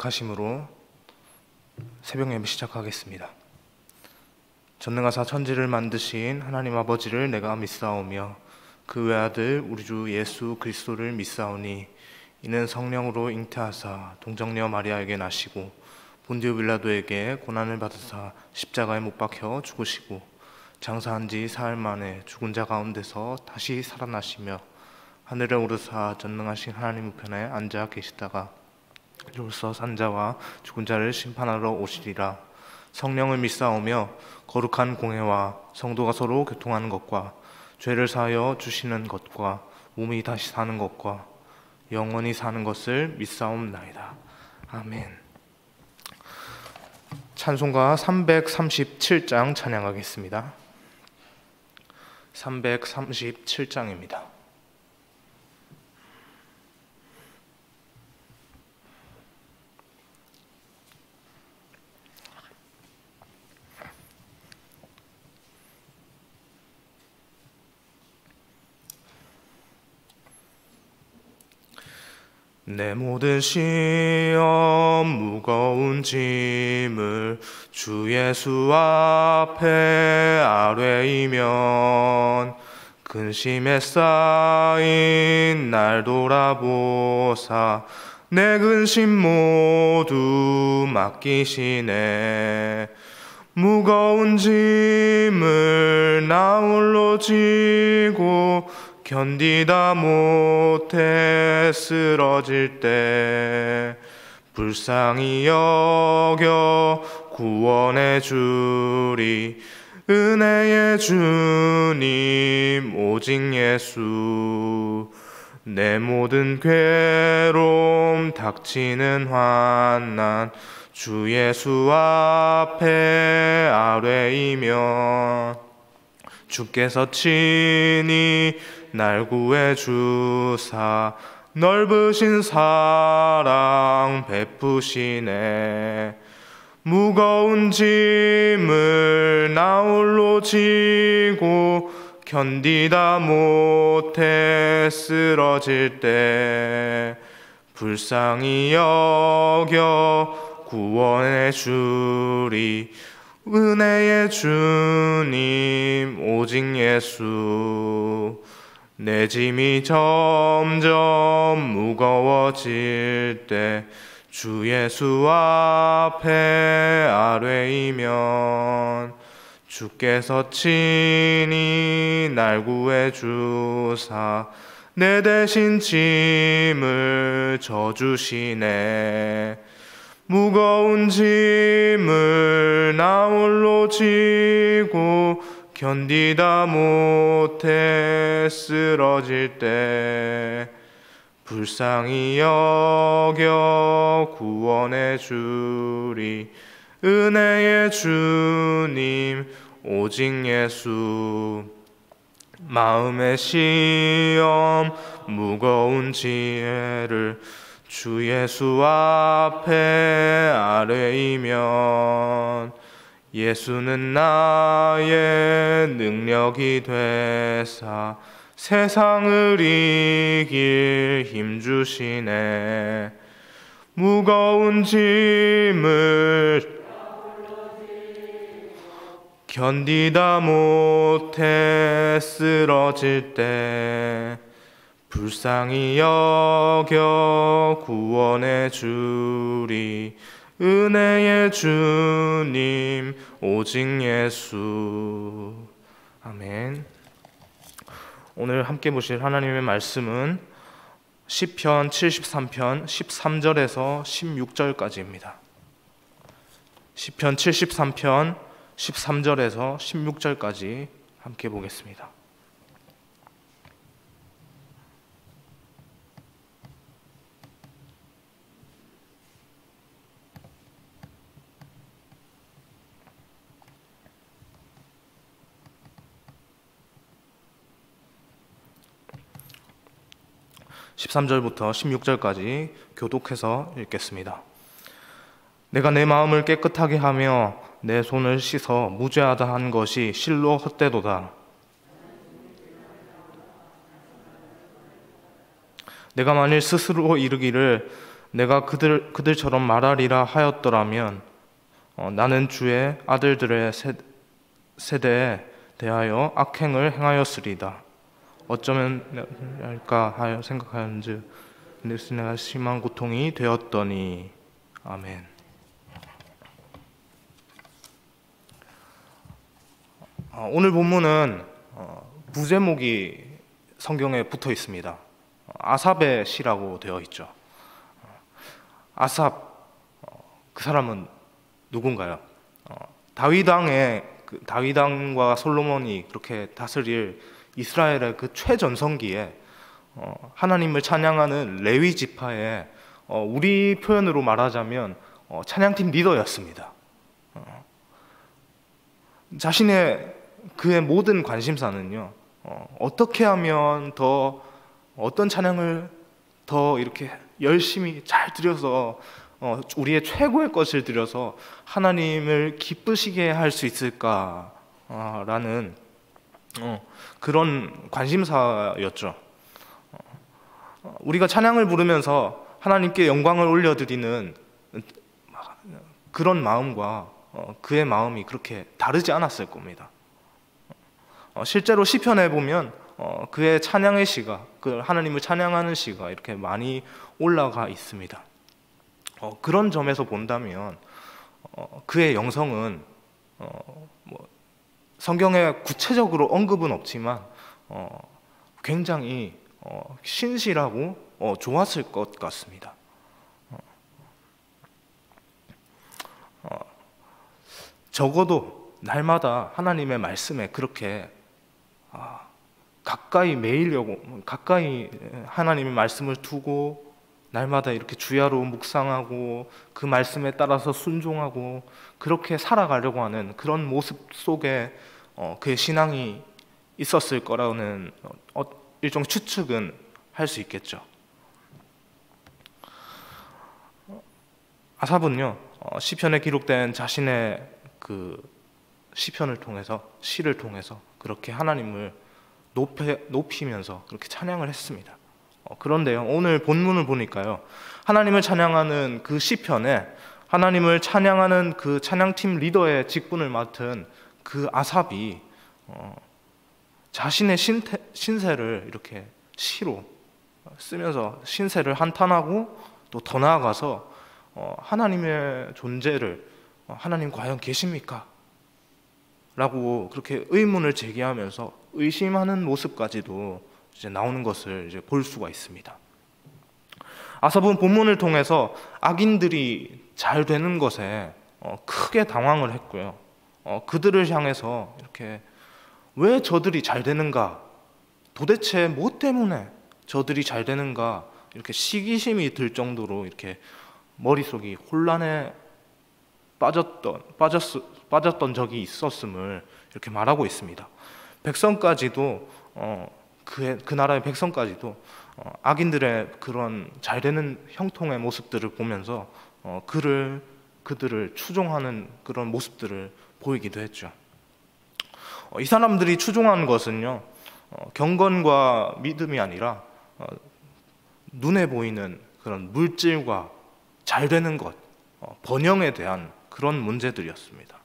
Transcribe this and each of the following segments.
하심으로 새벽 예배 시작하겠습니다. 전능하사 천지를 만드신 하나님 아버지를 내가 믿사오며 그 외아들 우리 주 예수 그리스도를 믿사오니 이는 성령으로 잉태하사 동정녀 마리아에게 나시고 본디오 빌라도에게 고난을 받으사 십자가에 못 박혀 죽으시고 장사한 지 사흘 만에 죽은 자 가운데서 다시 살아나시며 하늘에 오르사 전능하신 하나님 우편에 앉아 계시다가 이로써 산자와 죽은 자를 심판하러 오시리라. 성령을 믿사오며 거룩한 공회와 성도가 서로 교통하는 것과 죄를 사하여 주시는 것과 몸이 다시 사는 것과 영원히 사는 것을 믿사옵나이다. 아멘. 찬송가 337장 찬양하겠습니다. 337장입니다. 내 모든 시험 무거운 짐을 주 예수 앞에 아뢰이면 근심에 쌓인 날 돌아보사 내 근심 모두 맡기시네. 무거운 짐을 나 홀로 지고 견디다 못해 쓰러질 때 불쌍히 여겨 구원해 주리. 은혜의 주님 오직 예수. 내 모든 괴로움 닥치는 환난 주 예수 앞에 아뢰이면 주께서 친히 날 구해 주사 넓으신 사랑 베푸시네. 무거운 짐을 나 홀로 지고 견디다 못해 쓰러질 때 불쌍히 여겨 구원해 주리. 은혜의 주님 오직 예수. 내 짐이 점점 무거워질 때 주 예수 앞에 아뢰이면 주께서 친히 날 구해 주사 내 대신 짐을 져주시네. 무거운 짐을 나 홀로 지고 견디다 못해 쓰러질 때 불쌍히 여겨 구원해 주리. 은혜의 주님 오직 예수. 마음의 시험 무거운 지혜를 주 예수 앞에 아뢰이면 예수는 나의 능력이 되사 세상을 이길 힘 주시네. 무거운 짐을 견디다 못해 쓰러질 때 불쌍히 여겨 구원해 주리. 은혜의 주님 오직 예수. 아멘. 오늘 함께 보실 하나님의 말씀은 시편 73편 13절에서 16절까지입니다. 시편 73편 13절에서 16절까지 함께 보겠습니다. (13절부터) (16절까지) 교독해서 읽겠습니다. 내가 내 마음을 깨끗하게 하며 내 손을 씻어 무죄하다 한 것이 실로 헛되도다. 내가 만일 스스로 이르기를 내가 그들처럼 말하리라 하였더라면 나는 주의 아들들의 세대에 대하여 악행을 행하였으리다. 어쩌면 할까 하여 생각하는즉 내가 심한 고통이 되었더니. 아멘. 오늘 본문은 부제목이 성경에 붙어 있습니다. 아삽의 시라고 되어 있죠. 아삽, 그 사람은 누군가요? 다윗 왕과 솔로몬이 그렇게 다스릴 이스라엘의 그 최전성기에 하나님을 찬양하는 레위 지파의 우리 표현으로 말하자면 찬양팀 리더였습니다. 그의 모든 관심사는요, 어떻게 하면 어떤 찬양을 더 이렇게 열심히 잘 드려서 우리의 최고의 것을 드려서 하나님을 기쁘시게 할 수 있을까라는 그런 관심사였죠. 우리가 찬양을 부르면서 하나님께 영광을 올려드리는 그런 마음과 그의 마음이 그렇게 다르지 않았을 겁니다. 실제로 시편에 보면 그의 찬양의 시가, 그 하나님을 찬양하는 시가 이렇게 많이 올라가 있습니다. 그런 점에서 본다면 그의 영성은 성경에 구체적으로 언급은 없지만 굉장히 신실하고 좋았을 것 같습니다. 적어도 날마다 하나님의 말씀에 그렇게 가까이 하나님의 말씀을 두고 날마다 이렇게 주야로 묵상하고 그 말씀에 따라서 순종하고 그렇게 살아가려고 하는 그런 모습 속에 그의 신앙이 있었을 거라는 일종 추측은 할 수 있겠죠. 아삽은요, 시편에 기록된 자신의 그 시편을 통해서, 시를 통해서 그렇게 하나님을 높이면서 그렇게 찬양을 했습니다. 그런데요, 오늘 본문을 보니까요, 하나님을 찬양하는 그 시편에 하나님을 찬양하는 그 찬양팀 리더의 직분을 맡은 그 아삽이 자신의 신세를 이렇게 시로 쓰면서 신세를 한탄하고 또 더 나아가서 하나님의 존재를 하나님 과연 계십니까? 라고 그렇게 의문을 제기하면서 의심하는 모습까지도 이제 나오는 것을 이제 볼 수가 있습니다. 아삽은 본문을 통해서 악인들이 잘 되는 것에 크게 당황을 했고요. 그들을 향해서 이렇게 왜 저들이 잘 되는가? 도대체 뭐 때문에 저들이 잘 되는가? 이렇게 시기심이 들 정도로 이렇게 머릿속이 혼란에 빠졌던 적이 있었음을 이렇게 말하고 있습니다. 백성까지도 그 나라의 백성까지도 악인들의 그런 잘 되는 형통의 모습들을 보면서 그들을 추종하는 그런 모습들을 보이기도 했죠. 이 사람들이 추종하는 것은요, 경건과 믿음이 아니라 눈에 보이는 그런 물질과 잘 되는 것, 번영에 대한 그런 문제들이었습니다.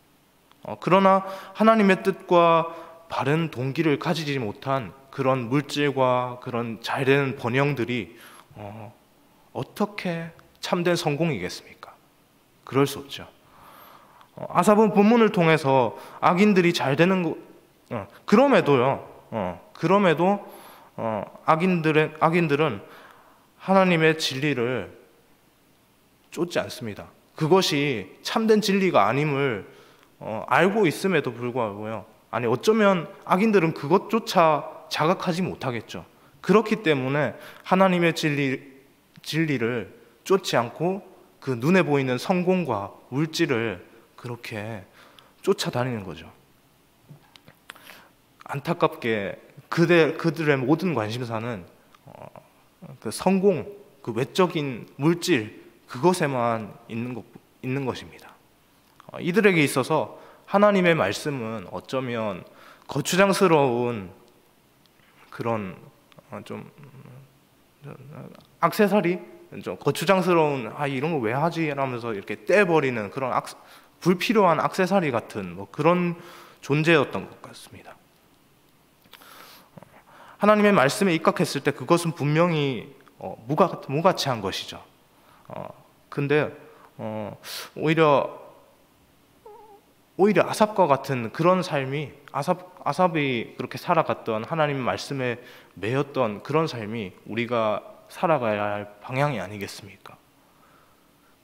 그러나 하나님의 뜻과 바른 동기를 가지지 못한 그런 물질과 그런 잘 되는 번영들이 어떻게 참된 성공이겠습니까? 그럴 수 없죠. 아삽은 본문을 통해서 악인들이 잘 되는 것, 그럼에도 악인들은 하나님의 진리를 쫓지 않습니다. 그것이 참된 진리가 아님을 알고 있음에도 불구하고요, 아니 어쩌면 악인들은 그것조차 자각하지 못하겠죠. 그렇기 때문에 하나님의 진리를 쫓지 않고 그 눈에 보이는 성공과 물질을 그렇게 쫓아다니는 거죠. 안타깝게 그들의 모든 관심사는 그 성공, 그 외적인 물질, 그것에만 있는 것입니다. 이들에게 있어서 하나님의 말씀은 어쩌면 거추장스러운 그런 좀 액세서리, 좀 거추장스러운 이런 거 왜 하지? 이러면서 이렇게 떼버리는 그런 불필요한 액세서리 같은 뭐 그런 존재였던 것 같습니다. 하나님의 말씀에 입각했을 때 그것은 분명히 무가치한 것이죠. 근데 오히려 아삽과 같은 그런 삶이 아삽이 그렇게 살아갔던 하나님의 말씀에 매였던 그런 삶이 우리가 살아가야 할 방향이 아니겠습니까?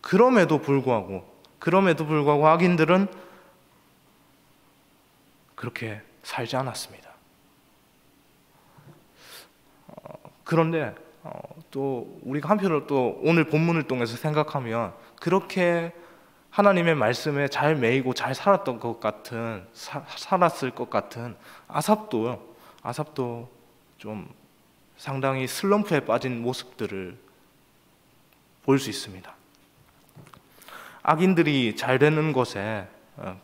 그럼에도 불구하고 악인들은 그렇게 살지 않았습니다. 그런데 또 우리가 한편으로 또 오늘 본문을 통해서 생각하면 그렇게 하나님의 말씀에 잘 매이고 잘 살았던 것 같은 살았을 것 같은 아삽도 좀 상당히 슬럼프에 빠진 모습들을 볼 수 있습니다. 악인들이 잘 되는 것에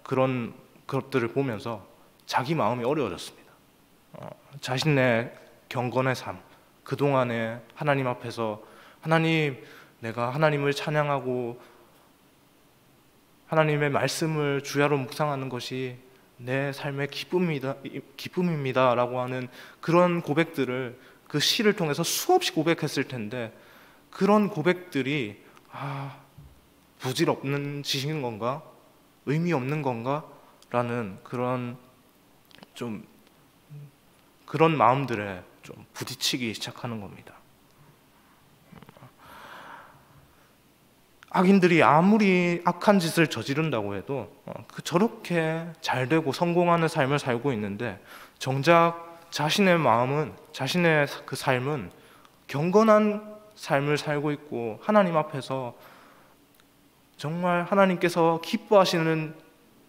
그런 것들을 보면서 자기 마음이 어려워졌습니다. 자신의 경건의 삶, 그동안에 하나님 앞에서 내가 하나님을 찬양하고 하나님의 말씀을 주야로 묵상하는 것이 내 삶의 기쁨입니다 라고 하는 그런 고백들을 그 시를 통해서 수없이 고백했을 텐데, 그런 고백들이 부질없는 짓인 건가? 의미 없는 건가? 라는 그런 마음들에 좀 부딪히기 시작하는 겁니다. 악인들이 아무리 악한 짓을 저지른다고 해도 저렇게 잘되고 성공하는 삶을 살고 있는데, 정작 자신의 그 삶은 경건한 삶을 살고 있고 하나님 앞에서 정말 하나님께서 기뻐하시는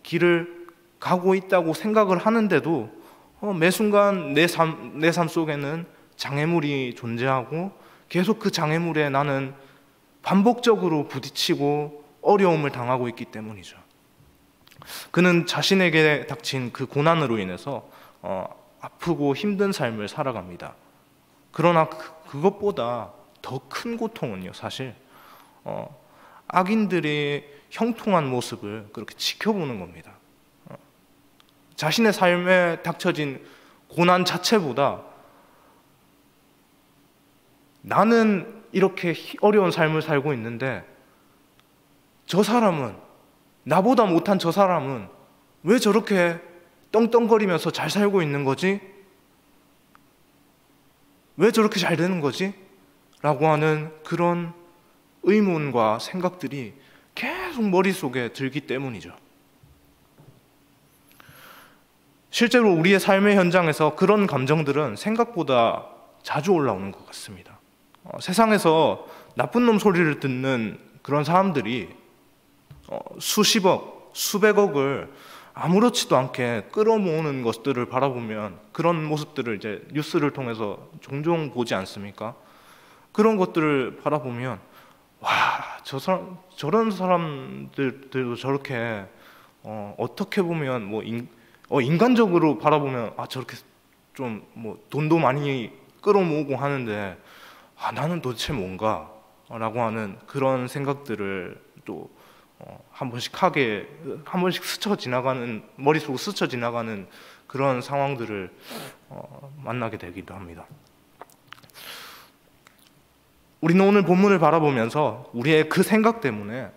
길을 가고 있다고 생각을 하는데도 매 순간 내 삶 속에는 장애물이 존재하고 계속 그 장애물에 나는 반복적으로 부딪히고 어려움을 당하고 있기 때문이죠. 그는 자신에게 닥친 그 고난으로 인해서 아프고 힘든 삶을 살아갑니다. 그러나 그것보다 더 큰 고통은요, 사실 악인들의 형통한 모습을 그렇게 지켜보는 겁니다. 자신의 삶에 닥쳐진 고난 자체보다 나는 이렇게 어려운 삶을 살고 있는데 나보다 못한 저 사람은 왜 저렇게 떵떵거리면서 잘 살고 있는 거지? 왜 저렇게 잘 되는 거지? 라고 하는 그런 의문과 생각들이 계속 머릿속에 들기 때문이죠. 실제로 우리의 삶의 현장에서 그런 감정들은 생각보다 자주 올라오는 것 같습니다. 세상에서 나쁜 놈 소리를 듣는 그런 사람들이 수십억, 수백억을 아무렇지도 않게 끌어모으는 것들을 바라보면, 그런 모습들을 이제 뉴스를 통해서 종종 보지 않습니까? 그런 것들을 바라보면 저런 사람들도 저렇게 어떻게 보면 인간적으로 바라보면 저렇게 좀 돈도 많이 끌어모으고 하는데 나는 도대체 뭔가? 라고 하는 그런 생각들을 또 한 번씩 머릿속으로 스쳐 지나가는 그런 상황들을 만나게 되기도 합니다. 우리는 오늘 본문을 바라보면서 우리의 그 생각 때문에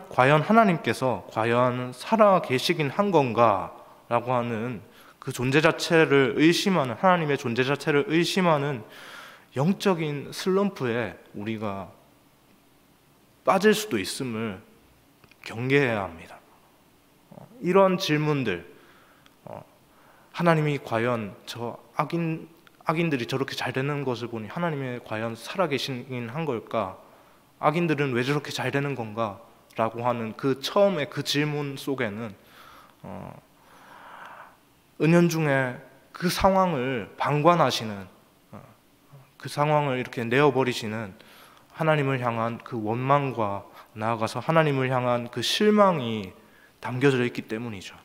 과연 하나님께서 과연 살아 계시긴 한 건가? 라고 하는 그 존재 자체를 의심하는, 하나님의 존재 자체를 의심하는 영적인 슬럼프에 우리가 빠질 수도 있음을 경계해야 합니다. 이런 질문들, 하나님이 과연 저 악인들이 저렇게 잘 되는 것을 보니 하나님이 과연 살아계시긴 한 걸까? 악인들은 왜 저렇게 잘 되는 건가? 라고 하는 그 처음에 그 질문 속에는 은연중에 그 상황을 방관하시는, 그 상황을 이렇게 내어버리시는 하나님을 향한 그 원망과 나아가서 하나님을 향한 그 실망이 담겨져 있기 때문이죠.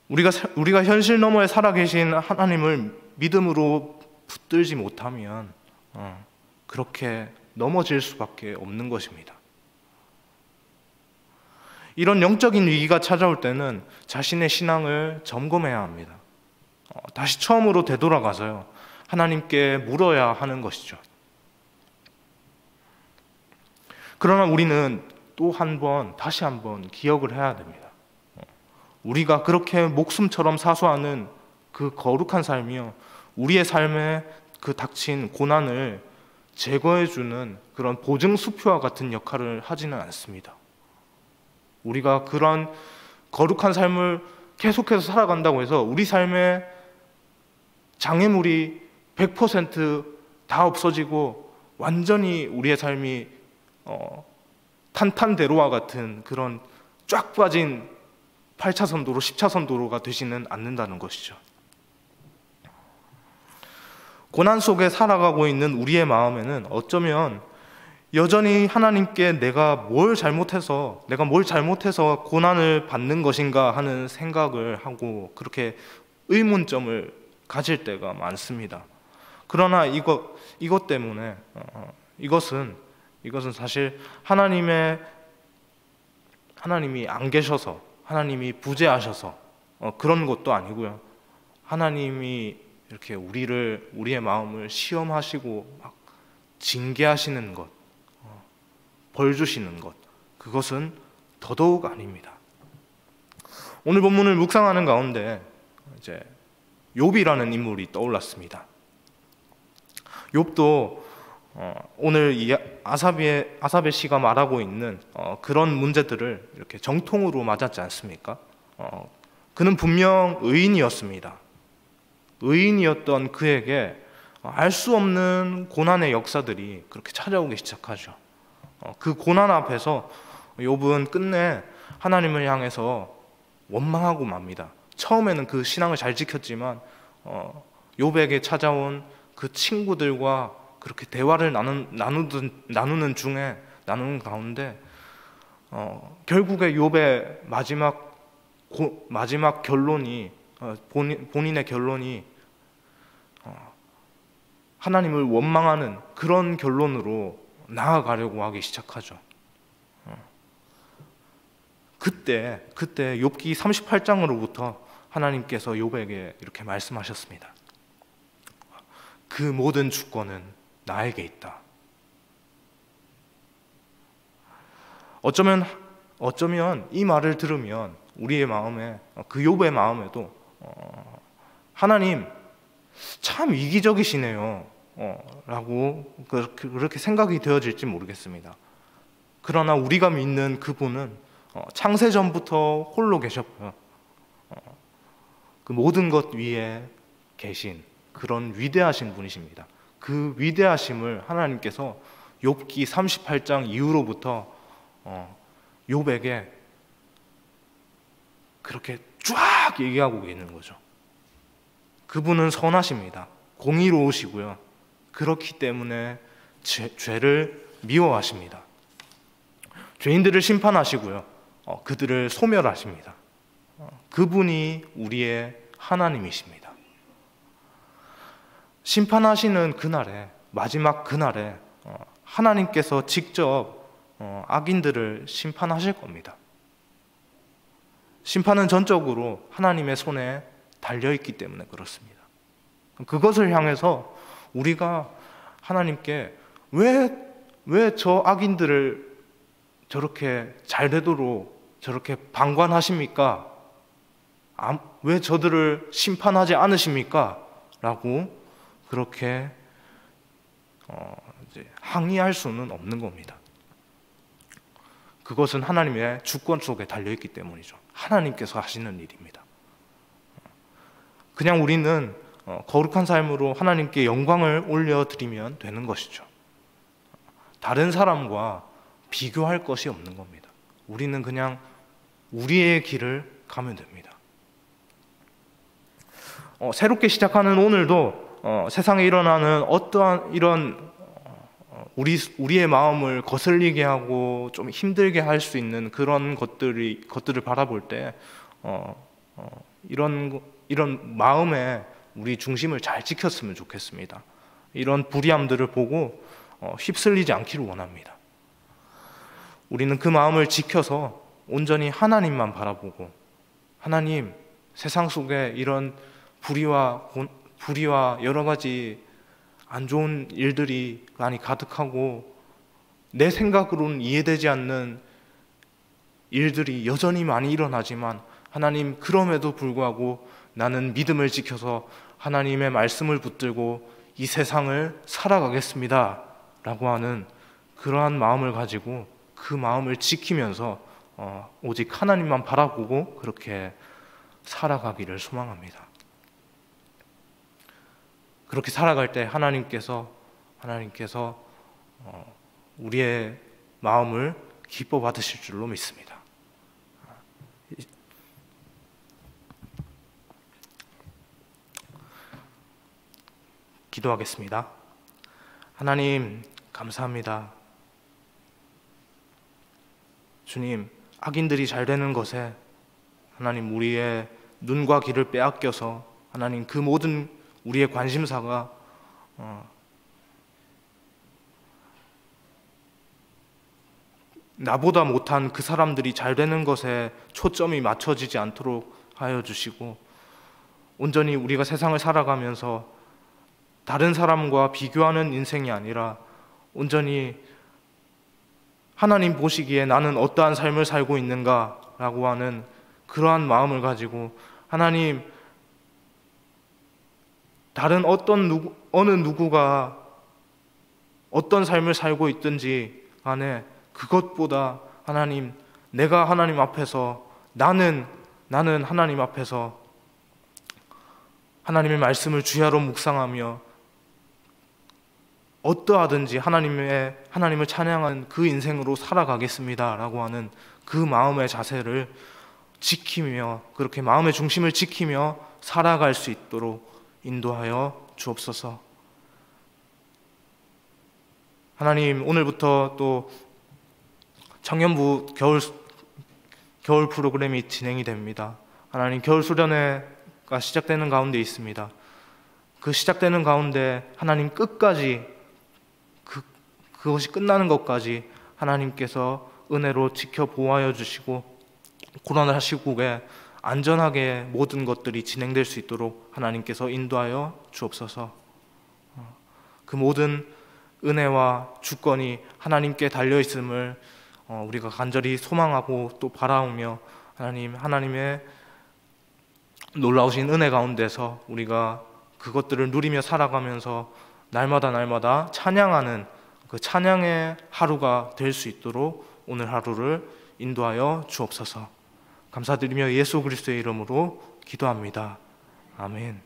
우리가 현실 너머에 살아계신 하나님을 믿음으로 붙들지 못하면 그렇게 넘어질 수밖에 없는 것입니다. 이런 영적인 위기가 찾아올 때는 자신의 신앙을 점검해야 합니다. 다시 처음으로 되돌아가서요, 하나님께 물어야 하는 것이죠. 그러나 우리는 또 다시 한번 기억을 해야 됩니다. 우리가 그렇게 목숨처럼 사수하는 그 거룩한 삶이요, 우리의 삶에 그 닥친 고난을 제거해주는 그런 보증수표와 같은 역할을 하지는 않습니다. 우리가 그런 거룩한 삶을 계속해서 살아간다고 해서 우리 삶에 장애물이 100% 없어지고 완전히 우리의 삶이 탄탄대로와 같은 그런 쫙 빠진 8차선 도로, 10차선 도로가 되지는 않는다는 것이죠. 고난 속에 살아가고 있는 우리의 마음에는 어쩌면 여전히 하나님께 내가 뭘 잘못해서 고난을 받는 것인가 하는 생각을 하고 그렇게 의문점을 가질 때가 많습니다. 그러나 이것 때문에 이것은 사실 하나님이 안 계셔서, 하나님이 부재하셔서 그런 것도 아니고요. 하나님이 이렇게 우리의 마음을 시험하시고 막 징계하시는 것, 벌 주시는 것, 그것은 더더욱 아닙니다. 오늘 본문을 묵상하는 가운데 이제 욥이라는 인물이 떠올랐습니다. 욥도 오늘 이 아사베 씨가 말하고 있는 그런 문제들을 이렇게 정통으로 맞았지 않습니까? 그는 분명 의인이었습니다. 의인이었던 그에게 알 수 없는 고난의 역사들이 그렇게 찾아오기 시작하죠. 그 고난 앞에서 욥은 끝내 하나님을 향해서 원망하고 맙니다. 처음에는 그 신앙을 잘 지켰지만 욥에게 찾아온 그 친구들과 그렇게 대화를 나누는 가운데 결국에 욥의 마지막 결론이 본인의 결론이 하나님을 원망하는 그런 결론으로 나아가려고 하기 시작하죠. 그때 욥기 38장으로부터 하나님께서 욥에게 이렇게 말씀하셨습니다. 그 모든 주권은 나에게 있다. 어쩌면 이 말을 들으면 우리의 마음에, 그 욥의 마음에도 하나님 참 이기적이시네요 라고 그렇게 생각이 되어질지 모르겠습니다. 그러나 우리가 믿는 그분은 창세전부터 홀로 계셨고요, 그 모든 것 위에 계신 그런 위대하신 분이십니다. 그 위대하심을 하나님께서 욥기 38장 이후로부터 욥에게 그렇게 쫙 얘기하고 계시는 거죠. 그분은 선하십니다. 공의로우시고요. 그렇기 때문에 죄를 미워하십니다. 죄인들을 심판하시고요, 그들을 소멸하십니다. 그분이 우리의 하나님이십니다. 심판하시는 그날에, 마지막 그날에 하나님께서 직접 악인들을 심판하실 겁니다. 심판은 전적으로 하나님의 손에 달려있기 때문에 그렇습니다. 그것을 향해서 우리가 하나님께 왜 저 악인들을 저렇게 잘 되도록 저렇게 방관하십니까? 왜 저들을 심판하지 않으십니까? 라고 그렇게 이제 항의할 수는 없는 겁니다. 그것은 하나님의 주권 속에 달려있기 때문이죠. 하나님께서 하시는 일입니다. 그냥 우리는 거룩한 삶으로 하나님께 영광을 올려드리면 되는 것이죠. 다른 사람과 비교할 것이 없는 겁니다. 우리는 그냥 우리의 길을 가면 됩니다. 새롭게 시작하는 오늘도 세상에 일어나는 어떠한 이런 우리의 마음을 거슬리게 하고 좀 힘들게 할 수 있는 그런 것들을 바라볼 때 이런 마음에 우리 중심을 잘 지켰으면 좋겠습니다. 이런 불의함들을 보고 휩쓸리지 않기를 원합니다. 우리는 그 마음을 지켜서 온전히 하나님만 바라보고, 하나님, 세상 속에 이런 불의와 여러 가지 안 좋은 일들이 많이 가득하고 내 생각으로는 이해되지 않는 일들이 여전히 많이 일어나지만, 하나님, 그럼에도 불구하고 나는 믿음을 지켜서 하나님의 말씀을 붙들고 이 세상을 살아가겠습니다 라고 하는 그러한 마음을 가지고 그 마음을 지키면서 오직 하나님만 바라보고 그렇게 살아가기를 소망합니다. 그렇게 살아갈 때 하나님께서 우리의 마음을 기뻐 받으실 줄로 믿습니다. 기도하겠습니다. 하나님, 감사합니다. 주님, 악인들이 잘 되는 것에 하나님, 우리의 눈과 귀를 빼앗겨서 하나님, 그 모든 우리의 관심사가 나보다 못한 그 사람들이 잘 되는 것에 초점이 맞춰지지 않도록 하여 주시고, 온전히 우리가 세상을 살아가면서 다른 사람과 비교하는 인생이 아니라 온전히 하나님 보시기에 나는 어떠한 삶을 살고 있는가라고 하는 그러한 마음을 가지고, 하나님, 다른 어느 누구가 어떤 삶을 살고 있든지 간에 그것보다 하나님, 내가 하나님 앞에서 나는 하나님 앞에서 하나님의 말씀을 주야로 묵상하며 어떠하든지 하나님을 찬양하는 그 인생으로 살아가겠습니다 라고 하는 그 마음의 자세를 지키며, 그렇게 마음의 중심을 지키며 살아갈 수 있도록 인도하여 주옵소서. 하나님, 오늘부터 또 청년부 겨울 프로그램이 진행이 됩니다. 하나님, 겨울 수련회가 시작되는 가운데 있습니다. 그 시작되는 가운데 하나님, 끝까지 그것이 끝나는 것까지 하나님께서 은혜로 지켜 보호하여 주시고, 코로나 시국에 안전하게 모든 것들이 진행될 수 있도록 하나님께서 인도하여 주옵소서. 그 모든 은혜와 주권이 하나님께 달려 있음을 우리가 간절히 소망하고 또 바라오며, 하나님의 놀라우신 은혜 가운데서 우리가 그것들을 누리며 살아가면서 날마다 찬양하는 그 찬양의 하루가 될 수 있도록 오늘 하루를 인도하여 주옵소서. 감사드리며 예수 그리스도의 이름으로 기도합니다. 아멘.